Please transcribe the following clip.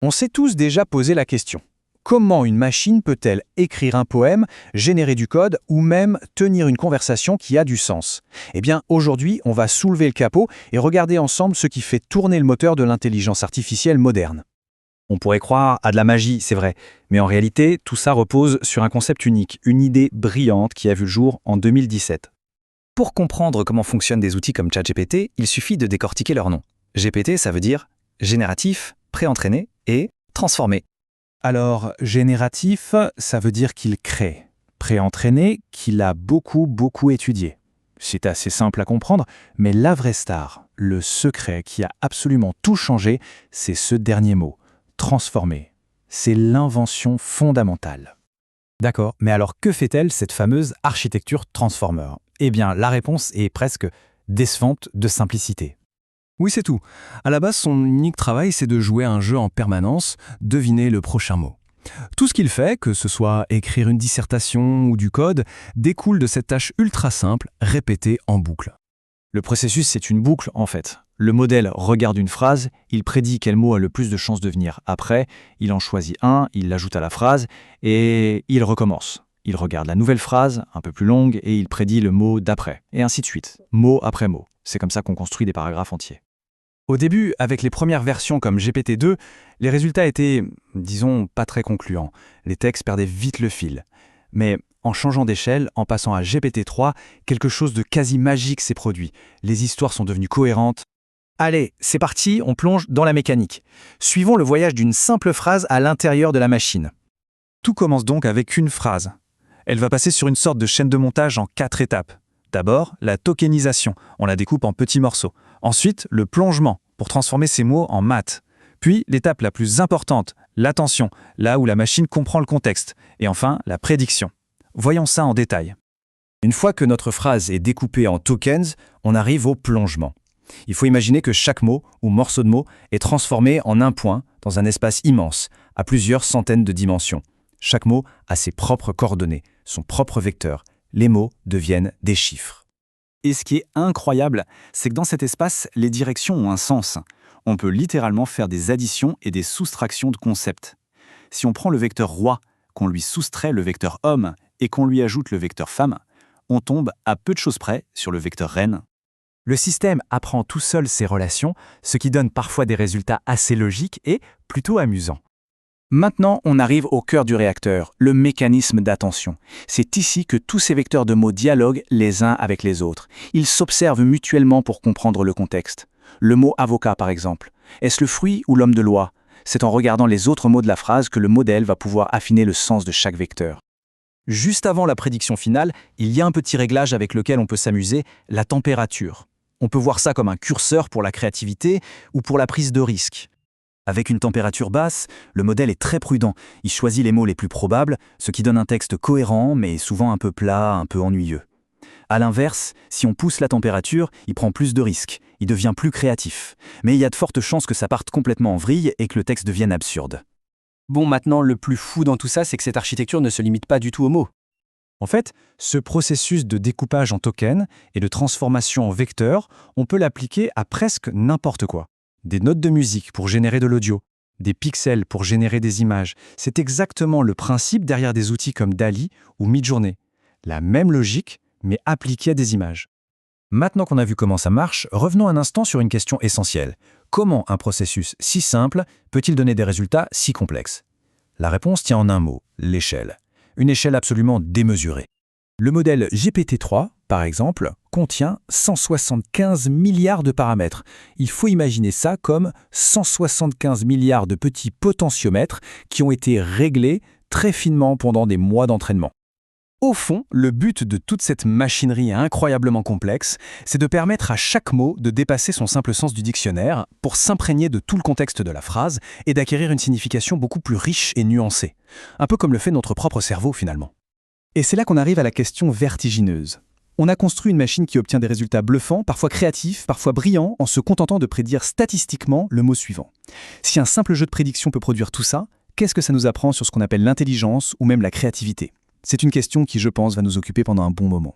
On s'est tous déjà posé la question. Comment une machine peut-elle écrire un poème, générer du code ou même tenir une conversation qui a du sens? Eh bien, aujourd'hui, on va soulever le capot et regarder ensemble ce qui fait tourner le moteur de l'intelligence artificielle moderne. On pourrait croire à de la magie, c'est vrai, mais en réalité, tout ça repose sur un concept unique, une idée brillante qui a vu le jour en 2017. Pour comprendre comment fonctionnent des outils comme ChatGPT, il suffit de décortiquer leur nom. GPT, ça veut dire génératif, préentraîné et transformé. Alors, génératif, ça veut dire qu'il crée. Préentraîné, qu'il a beaucoup étudié. C'est assez simple à comprendre, mais la vraie star, le secret qui a absolument tout changé, c'est ce dernier mot, transformer. C'est l'invention fondamentale. D'accord, mais alors que fait-elle cette fameuse architecture Transformer? Eh bien, la réponse est presque décevante de simplicité. Oui, c'est tout. À la base, son unique travail, c'est de jouer à un jeu en permanence, deviner le prochain mot. Tout ce qu'il fait, que ce soit écrire une dissertation ou du code, découle de cette tâche ultra simple, répétée en boucle. Le processus, c'est une boucle en fait. Le modèle regarde une phrase, il prédit quel mot a le plus de chances de venir après, il en choisit un, il l'ajoute à la phrase et il recommence. Il regarde la nouvelle phrase, un peu plus longue, et il prédit le mot d'après, et ainsi de suite, mot après mot. C'est comme ça qu'on construit des paragraphes entiers. Au début, avec les premières versions comme GPT-2, les résultats étaient, disons, pas très concluants. Les textes perdaient vite le fil. Mais en changeant d'échelle, en passant à GPT-3, quelque chose de quasi magique s'est produit. Les histoires sont devenues cohérentes. Allez, c'est parti, on plonge dans la mécanique. Suivons le voyage d'une simple phrase à l'intérieur de la machine. Tout commence donc avec une phrase. Elle va passer sur une sorte de chaîne de montage en 4 étapes. D'abord, la tokenisation, on la découpe en petits morceaux. Ensuite, le plongement, pour transformer ces mots en maths. Puis, l'étape la plus importante, l'attention, là où la machine comprend le contexte. Et enfin, la prédiction. Voyons ça en détail. Une fois que notre phrase est découpée en tokens, on arrive au plongement. Il faut imaginer que chaque mot ou morceau de mot est transformé en un point dans un espace immense, à plusieurs centaines de dimensions. Chaque mot a ses propres coordonnées, son propre vecteur. Les mots deviennent des chiffres. Et ce qui est incroyable, c'est que dans cet espace, les directions ont un sens. On peut littéralement faire des additions et des soustractions de concepts. Si on prend le vecteur roi, qu'on lui soustrait le vecteur homme et qu'on lui ajoute le vecteur femme, on tombe à peu de choses près sur le vecteur reine. Le système apprend tout seul ces relations, ce qui donne parfois des résultats assez logiques et plutôt amusants. Maintenant, on arrive au cœur du réacteur, le mécanisme d'attention. C'est ici que tous ces vecteurs de mots dialoguent les uns avec les autres. Ils s'observent mutuellement pour comprendre le contexte. Le mot avocat, par exemple. Est-ce le fruit ou l'homme de loi? C'est en regardant les autres mots de la phrase que le modèle va pouvoir affiner le sens de chaque vecteur. Juste avant la prédiction finale, il y a un petit réglage avec lequel on peut s'amuser, la température. On peut voir ça comme un curseur pour la créativité ou pour la prise de risque. Avec une température basse, le modèle est très prudent. Il choisit les mots les plus probables, ce qui donne un texte cohérent, mais souvent un peu plat, un peu ennuyeux. À l'inverse, si on pousse la température, il prend plus de risques, il devient plus créatif. Mais il y a de fortes chances que ça parte complètement en vrille et que le texte devienne absurde. Bon, maintenant, le plus fou dans tout ça, c'est que cette architecture ne se limite pas du tout aux mots. En fait, ce processus de découpage en tokens et de transformation en vecteurs, on peut l'appliquer à presque n'importe quoi. Des notes de musique pour générer de l'audio, des pixels pour générer des images. C'est exactement le principe derrière des outils comme DALL-E ou Midjourney. La même logique, mais appliquée à des images. Maintenant qu'on a vu comment ça marche, revenons un instant sur une question essentielle. Comment un processus si simple peut-il donner des résultats si complexes? La réponse tient en un mot, l'échelle. Une échelle absolument démesurée. Le modèle GPT-3, par exemple, contient 175 milliards de paramètres. Il faut imaginer ça comme 175 milliards de petits potentiomètres qui ont été réglés très finement pendant des mois d'entraînement. Au fond, le but de toute cette machinerie incroyablement complexe, c'est de permettre à chaque mot de dépasser son simple sens du dictionnaire pour s'imprégner de tout le contexte de la phrase et d'acquérir une signification beaucoup plus riche et nuancée. Un peu comme le fait notre propre cerveau finalement. Et c'est là qu'on arrive à la question vertigineuse. On a construit une machine qui obtient des résultats bluffants, parfois créatifs, parfois brillants, en se contentant de prédire statistiquement le mot suivant. Si un simple jeu de prédiction peut produire tout ça, qu'est-ce que ça nous apprend sur ce qu'on appelle l'intelligence ou même la créativité? C'est une question qui, je pense, va nous occuper pendant un bon moment.